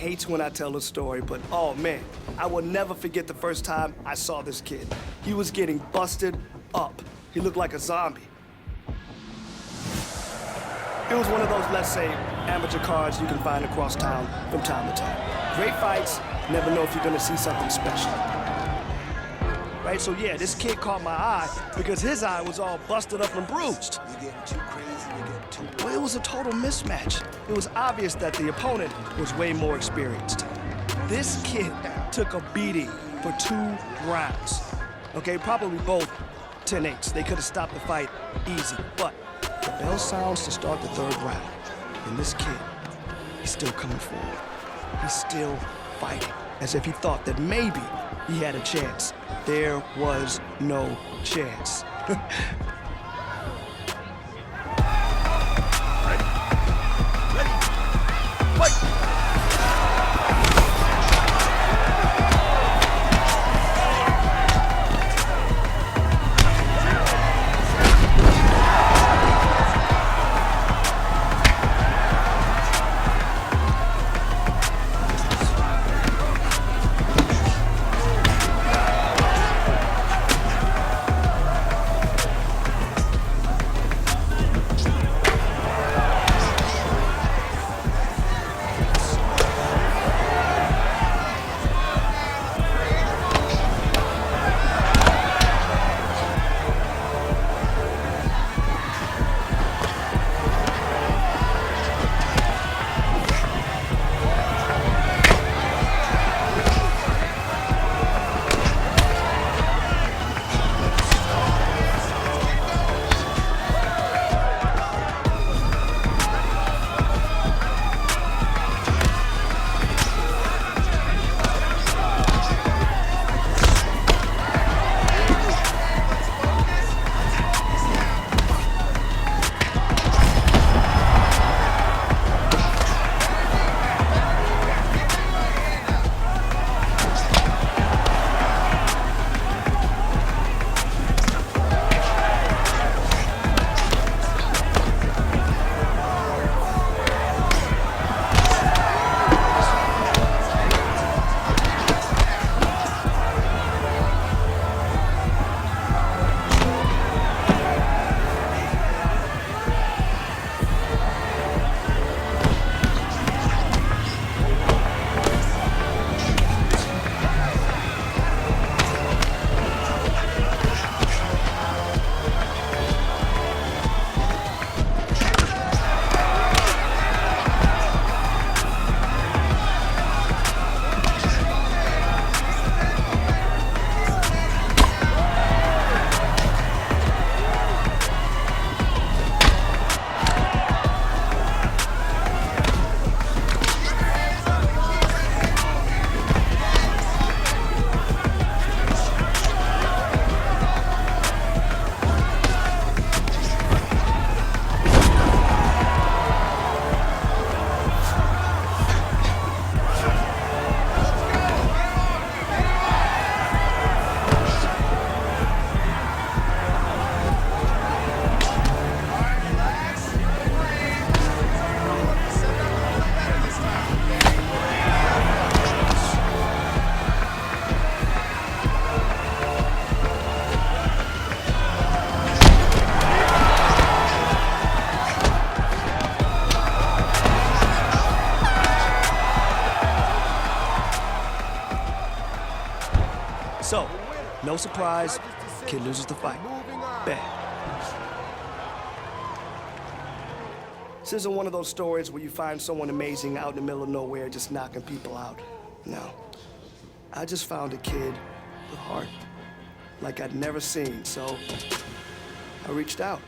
hates when I tell the story, but oh man, I will never forget the first time I saw this kid. He was getting busted up. He looked like a zombie. It was one of those, let's say, amateur cards you can find across town from time to time. Great fights, never know if you're gonna see something special. Right, so yeah, this kid caught my eye because his eye was all busted up and bruised. You're getting too crazy, you're getting too... Well, it was a total mismatch. It was obvious that the opponent was way more experienced. This kid took a beating for 2 rounds. Okay, probably both 10-8s. They could have stopped the fight easy, but the bell sounds to start the 3rd round. And this kid, he's still coming forward. He's still fighting, as if he thought that maybe he had a chance. There was no chance. So, no surprise, kid loses the fight. Bad. This isn't one of those stories where you find someone amazing out in the middle of nowhere just knocking people out. No. I just found a kid with heart like I'd never seen, so I reached out.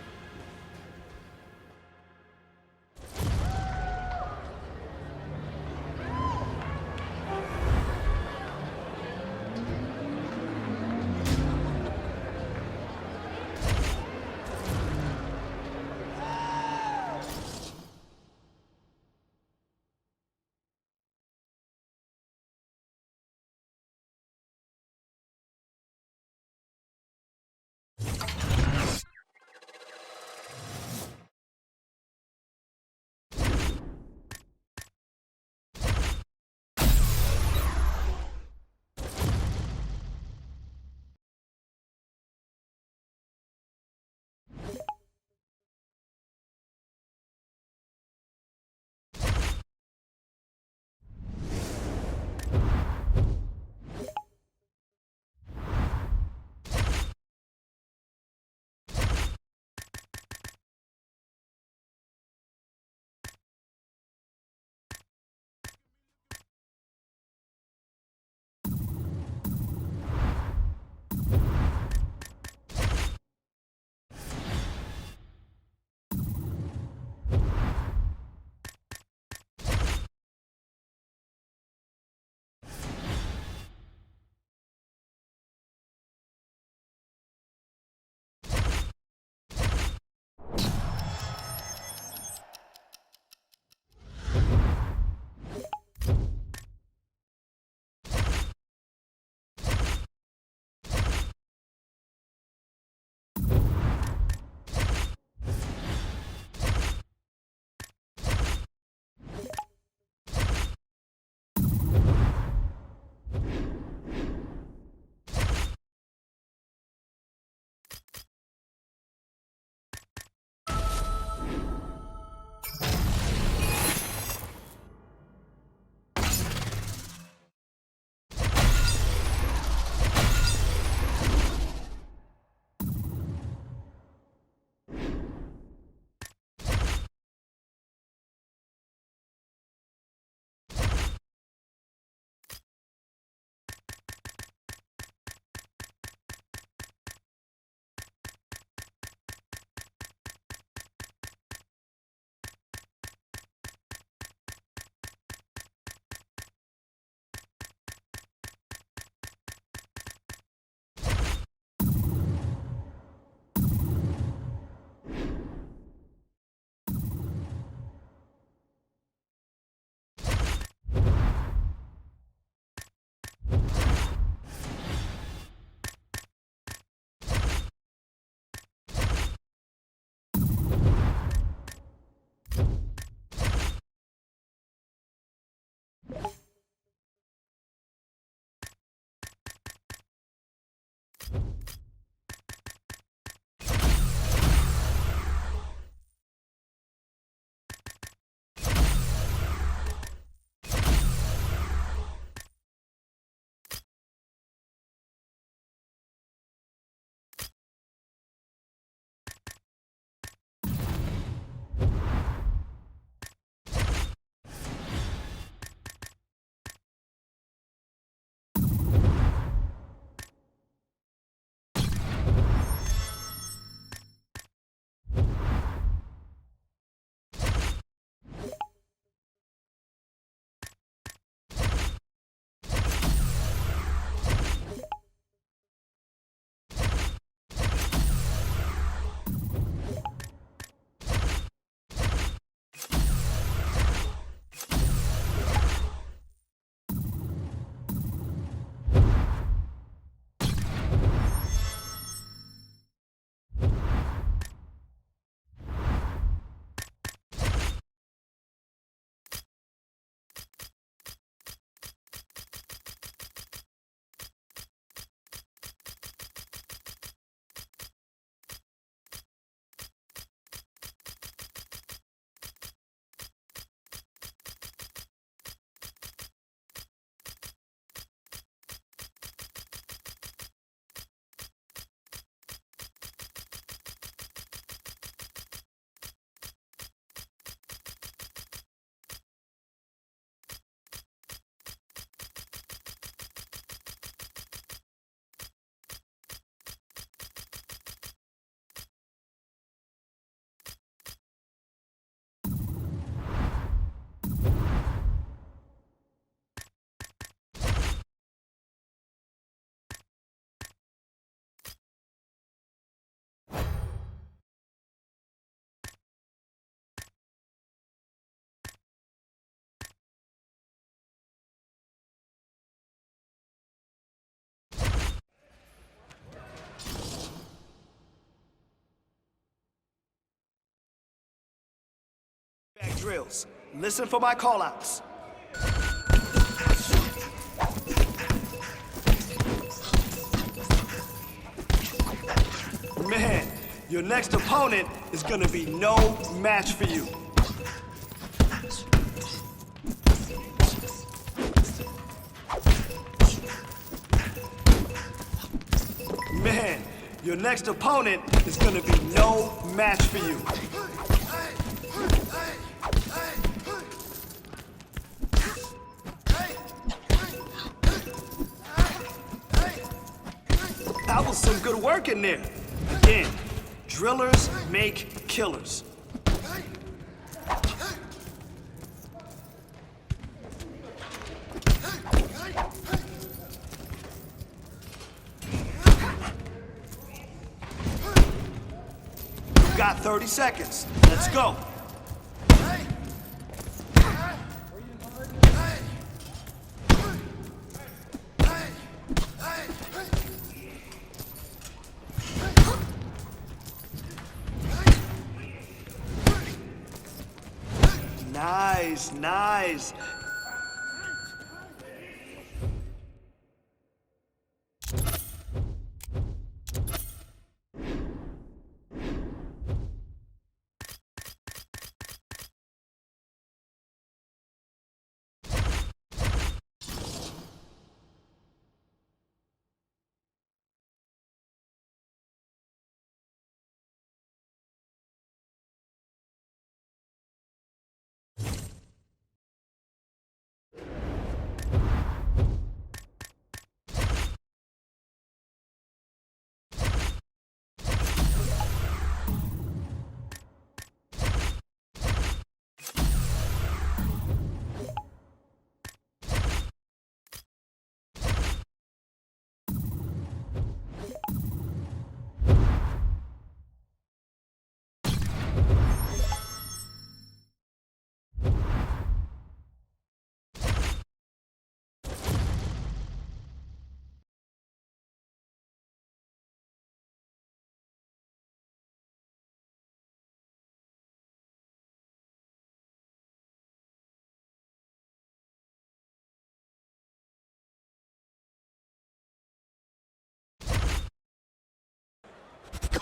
Back drills. Listen for my call-outs. Man, your next opponent is gonna be no match for you. Man, your next opponent is gonna be no match for you. That was some good work in there. Again, drillers make killers. You got 30 seconds. Let's go. Nice, nice.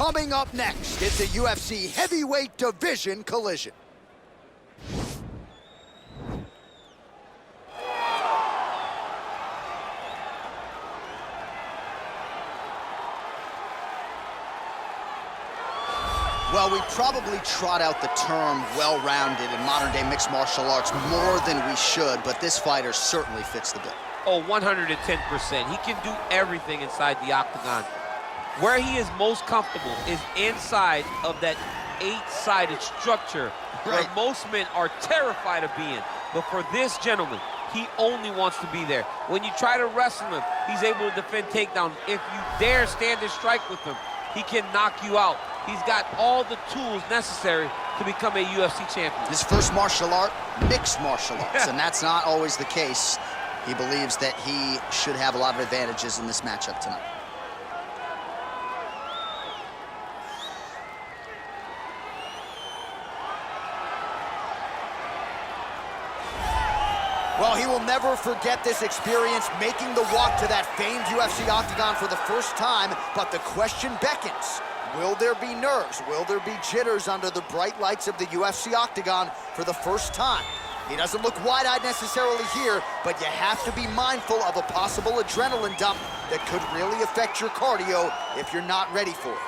Coming up next, it's a UFC heavyweight division collision. Well, we probably trot out the term well-rounded in modern-day mixed martial arts more than we should, but this fighter certainly fits the bill. Oh, 110%. He can do everything inside the octagon. Where he is most comfortable is inside of that 8-sided structure where most men are terrified of being. But for this gentleman, he only wants to be there. When you try to wrestle him, he's able to defend takedown. If you dare stand and strike with him, he can knock you out. He's got all the tools necessary to become a UFC champion. His first martial art, mixed martial arts, and that's not always the case. He believes that he should have a lot of advantages in this matchup tonight. Well, he will never forget this experience, making the walk to that famed UFC octagon for the first time, but the question beckons. Will there be nerves? Will there be jitters under the bright lights of the UFC octagon for the first time? He doesn't look wide-eyed necessarily here, but you have to be mindful of a possible adrenaline dump that could really affect your cardio if you're not ready for it.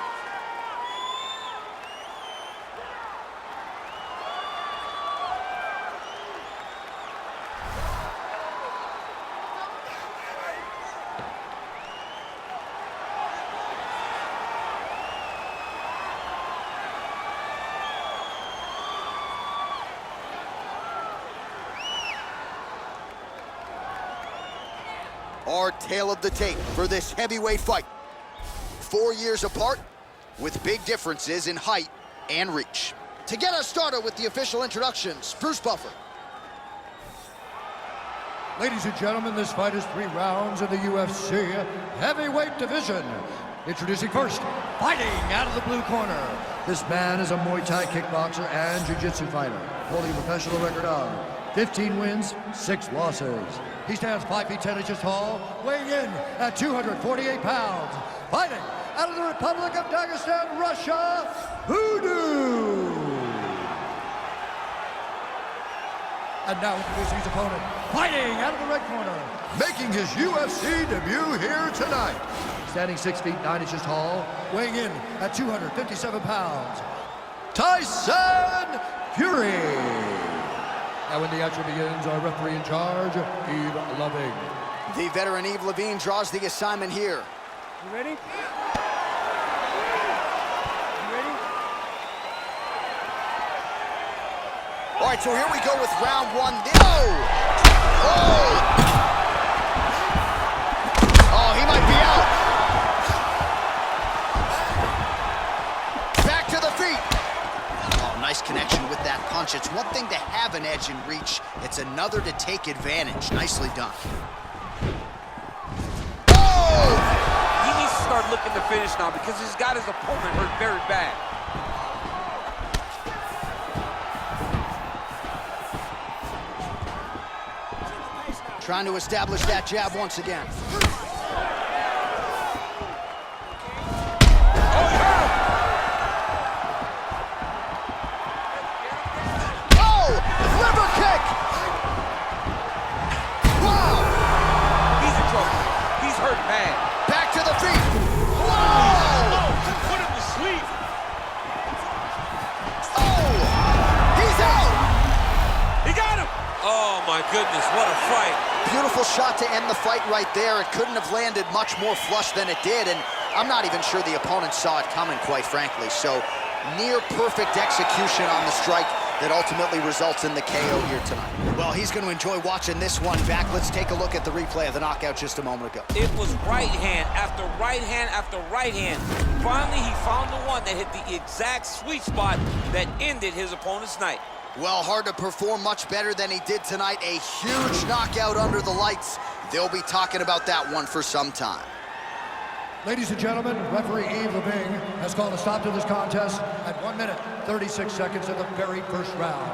Our tale of the tape for this heavyweight fight. 4 years apart, with big differences in height and reach. To get us started with the official introductions, Bruce Buffer. Ladies and gentlemen, this fight is 3 rounds in the UFC heavyweight division. Introducing first, fighting out of the blue corner. This man is a Muay Thai kickboxer and jiu-jitsu fighter, holding a professional record of 15 wins, 6 losses. He stands 5 feet 10 inches tall, weighing in at 248 pounds. Fighting out of the Republic of Dagestan, Russia, Hoodoo. And now introducing his opponent, fighting out of the red corner, making his UFC debut here tonight. Standing 6 feet 9 inches tall, weighing in at 257 pounds, Tyson Fury. And when the action begins, our referee in charge, Eve Loving. The veteran Yves Levine draws the assignment here. You ready? You ready? All right, so here we go with round 1. Oh, he might be out. Back to the feet. Oh, nice connection with that punch. It's one thing to have an edge in reach. It's another to take advantage. Nicely done. Oh! He needs to start looking to finish now because he's got his opponent hurt very bad. Trying to establish that jab once again. Oh, liver kick! Wow! He's in trouble. He's hurt bad. Back to the feet. Whoa! Put him to sleep. Oh! He's out! He got him. Oh, my goodness, what a fight. Beautiful shot to end the fight right there. It couldn't have landed much more flush than it did, and I'm not even sure the opponent saw it coming, quite frankly. So, near perfect execution on the strike that ultimately results in the KO here tonight. Well, he's going to enjoy watching this one back. Let's take a look at the replay of the knockout just a moment ago. It was right hand after right hand after right hand. Finally, he found the one that hit the exact sweet spot that ended his opponent's night. Well, hard to perform much better than he did tonight. A huge knockout under the lights. They'll be talking about that one for some time. Ladies and gentlemen, referee Yves Levine has called a stop to this contest at 1 minute, 36 seconds of the very first round.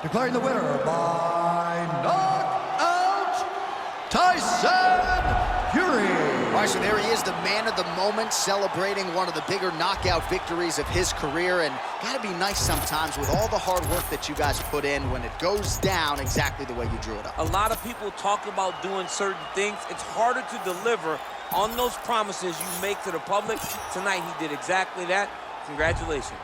Declaring the winner by knockout, Tyson Fury. All So there he is, the man of the moment, celebrating one of the bigger knockout victories of his career. And gotta be nice sometimes with all the hard work that you guys put in when it goes down exactly the way you drew it up. A lot of people talk about doing certain things. It's harder to deliver on those promises you make to the public. Tonight, he did exactly that. Congratulations.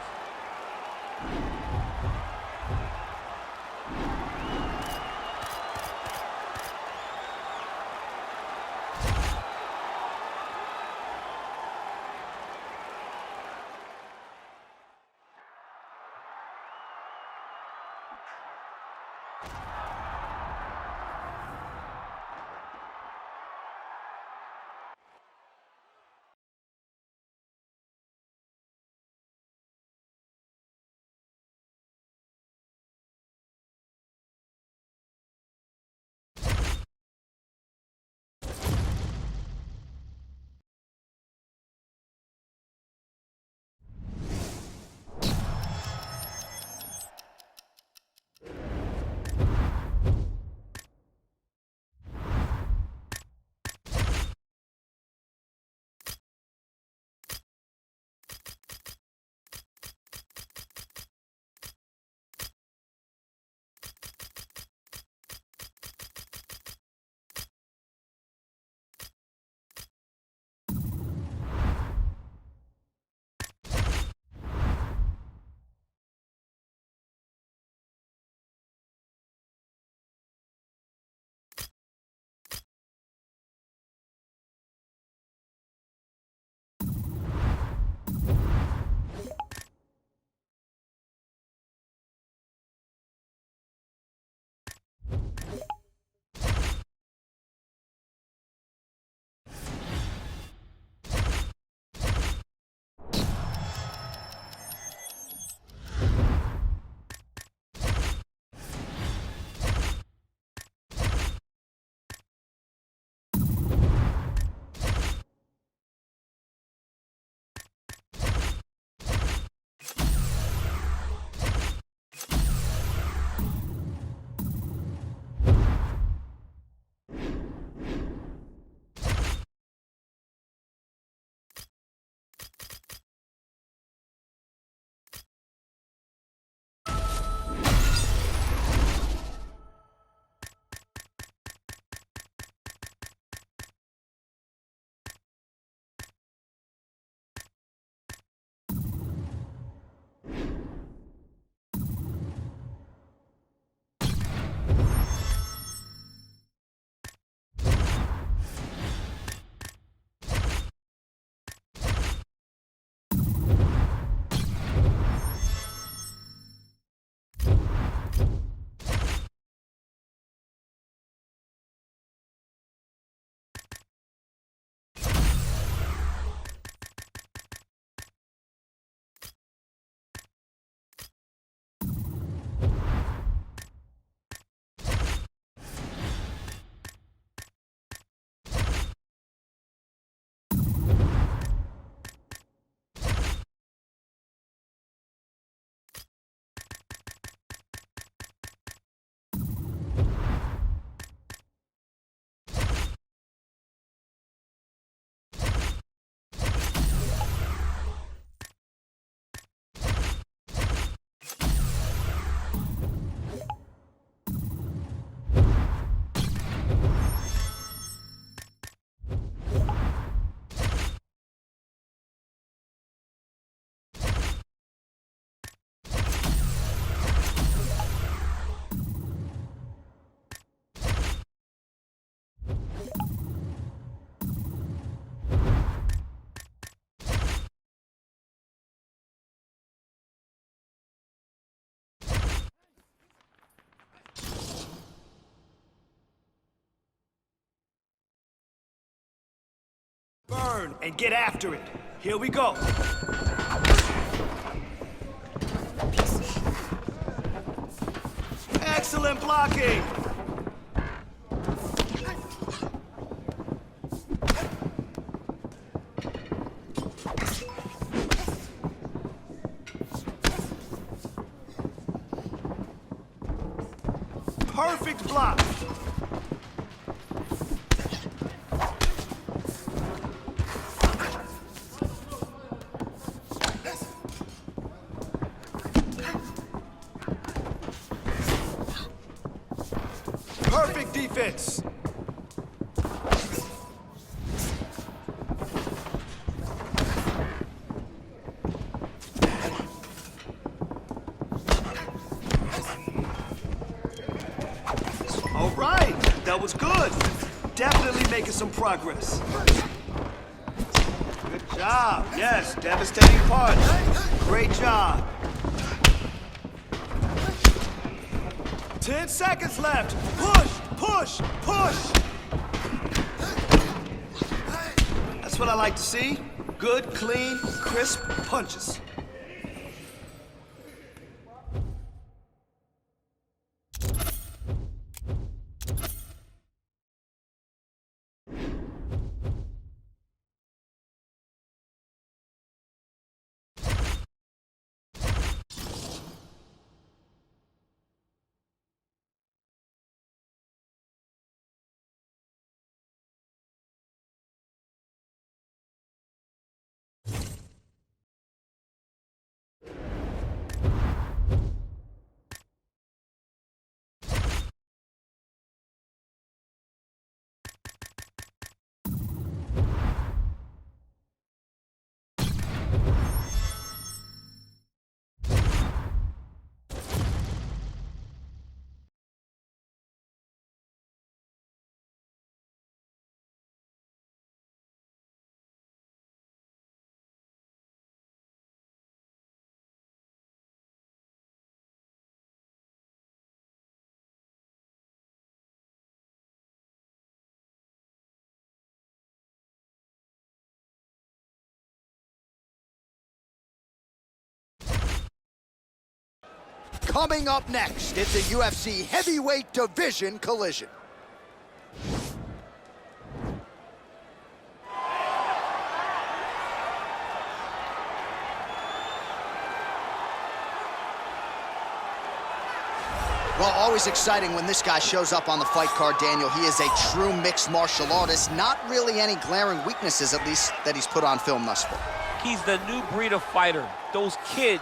Burn and get after it. Here we go. Excellent blocking. Perfect block. minutes. All right, that was good. Definitely making some progress. Good job. Yes, devastating punch. Great job. 10 seconds left. Push, push, push. That's what I like to see. Good, clean, crisp punches. Coming up next, it's a UFC heavyweight division collision. Well, always exciting when this guy shows up on the fight card, Daniel. He is a true mixed martial artist. Not really any glaring weaknesses, at least, that he's put on film thus far. He's the new breed of fighter. Those kids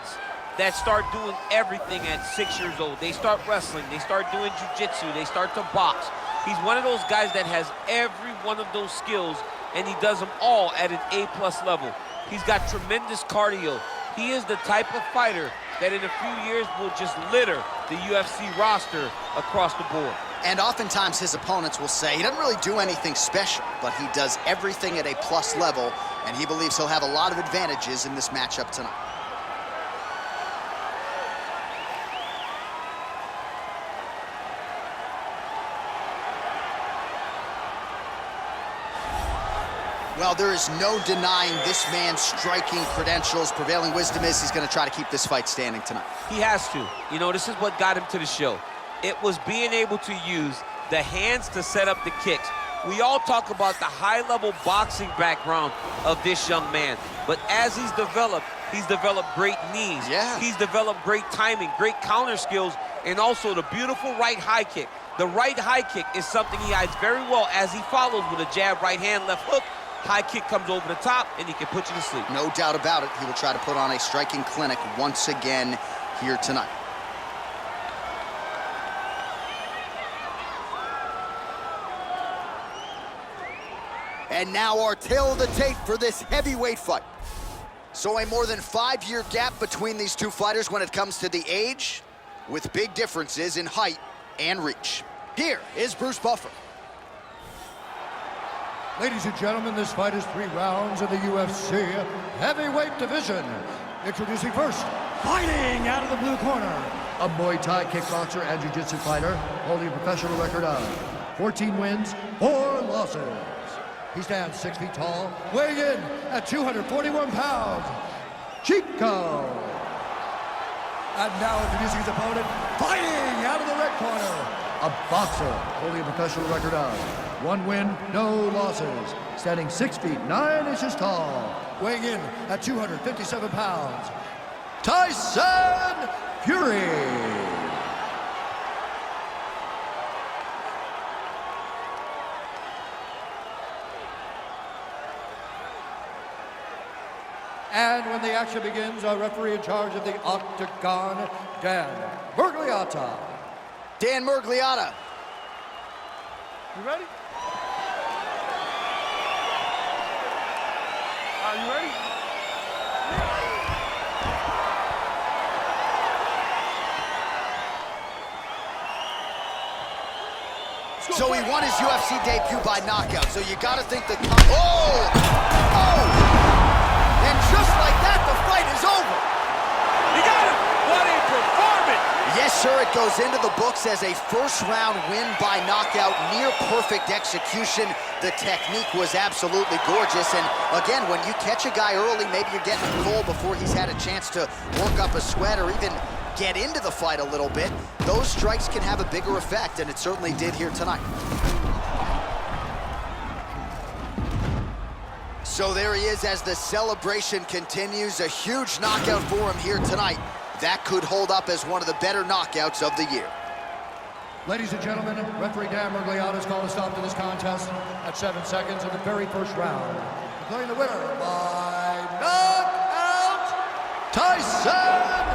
that start doing everything at 6 years old. They start wrestling, they start doing jiu-jitsu, they start to box. He's one of those guys that has every one of those skills, and he does them all at an A+ level. He's got tremendous cardio. He is the type of fighter that in a few years will just litter the UFC roster across the board. And oftentimes his opponents will say he doesn't really do anything special, but he does everything at a plus level, and he believes he'll have a lot of advantages in this matchup tonight. Well, there is no denying this man's striking credentials. Prevailing wisdom is he's going to try to keep this fight standing tonight. He has to. You know, this is what got him to the show. It was being able to use the hands to set up the kicks. We all talk about the high-level boxing background of this young man, but as he's developed great knees. Yeah. He's developed great timing, great counter skills, and also the beautiful right high kick. The right high kick is something he hides very well as he follows with a jab, right hand, left hook. High kick comes over the top, and he can put you to sleep. No doubt about it. He will try to put on a striking clinic once again here tonight. And now our tale of the tape for this heavyweight fight. So a more than 5-year gap between these two fighters when it comes to the age, with big differences in height and reach. Here is Bruce Buffer. Ladies and gentlemen, this fight is 3 rounds in the UFC heavyweight division. Introducing first, fighting out of the blue corner, a Muay Thai kickboxer and jiu-jitsu fighter holding a professional record of 14 wins, 4 losses. He stands 6 feet tall, weighing in at 241 pounds, Chico. And now introducing his opponent, fighting out of the red corner, a boxer holding a professional record of 1 win, no losses, standing 6 feet 9 inches tall, weighing in at 257 pounds, Tyson Fury. And when the action begins, our referee in charge of the Octagon, Dan Murgliata. Dan Murgliata. You ready? Are you ready? So he won his UFC debut by knockout. So you got to think the... Oh! Oh! And just like that, the fight is over. He got him! What a performance! Yes, sir, it goes into the books as a first-round win by knockout, near-perfect execution. The technique was absolutely gorgeous. And again, when you catch a guy early, maybe you're getting him cold before he's had a chance to work up a sweat or even get into the fight a little bit. Those strikes can have a bigger effect, and it certainly did here tonight. So there he is as the celebration continues. A huge knockout for him here tonight. That could hold up as one of the better knockouts of the year. Ladies and gentlemen, referee Dan Mergliato's called a stop to this contest at 7 seconds of the very first round. Declaring the winner by knockout, Tyson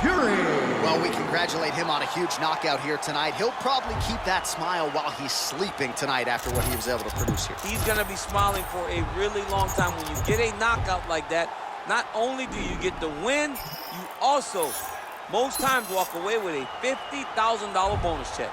Fury. Well, we congratulate him on a huge knockout here tonight. He'll probably keep that smile while he's sleeping tonight after what he was able to produce here. He's going to be smiling for a really long time. When you get a knockout like that, not only do you get the win, you also, most times, walk away with a $50,000 bonus check.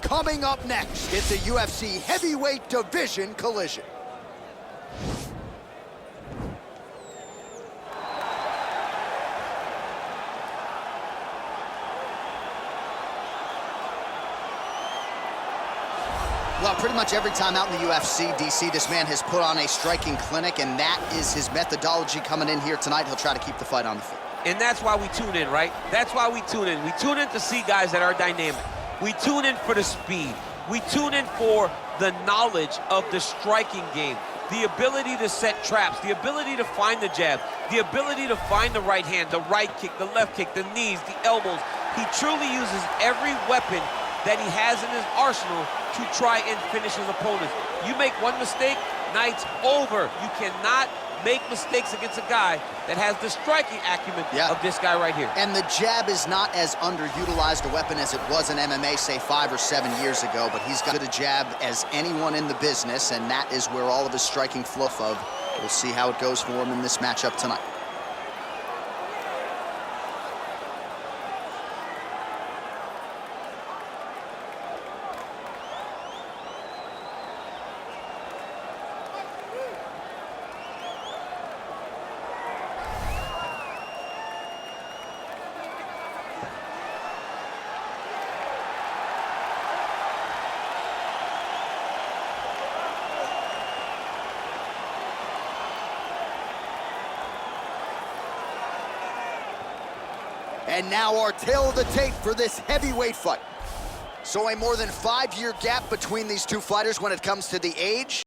Coming up next, it's a UFC heavyweight division collision. Well, pretty much every time out in the UFC, DC, this man has put on a striking clinic, and that is his methodology coming in here tonight. He'll try to keep the fight on the feet. And that's why we tune in, right? That's why we tune in. We tune in to see guys that are dynamic. We tune in for the speed. We tune in for the knowledge of the striking game, the ability to set traps, the ability to find the jab, the ability to find the right hand, the right kick, the left kick, the knees, the elbows. He truly uses every weapon that he has in his arsenal to try and finish his opponents. You make one mistake, night's over. You cannot make mistakes against a guy that has the striking acumen of this guy right here. And the jab is not as underutilized a weapon as it was in MMA, say 5 or 7 years ago, but he's got a jab as anyone in the business, and that is where all of his striking fluff of. We'll see how it goes for him in this matchup tonight. And now our tale of the tape for this heavyweight fight. So a more than 5-year gap between these two fighters when it comes to the age.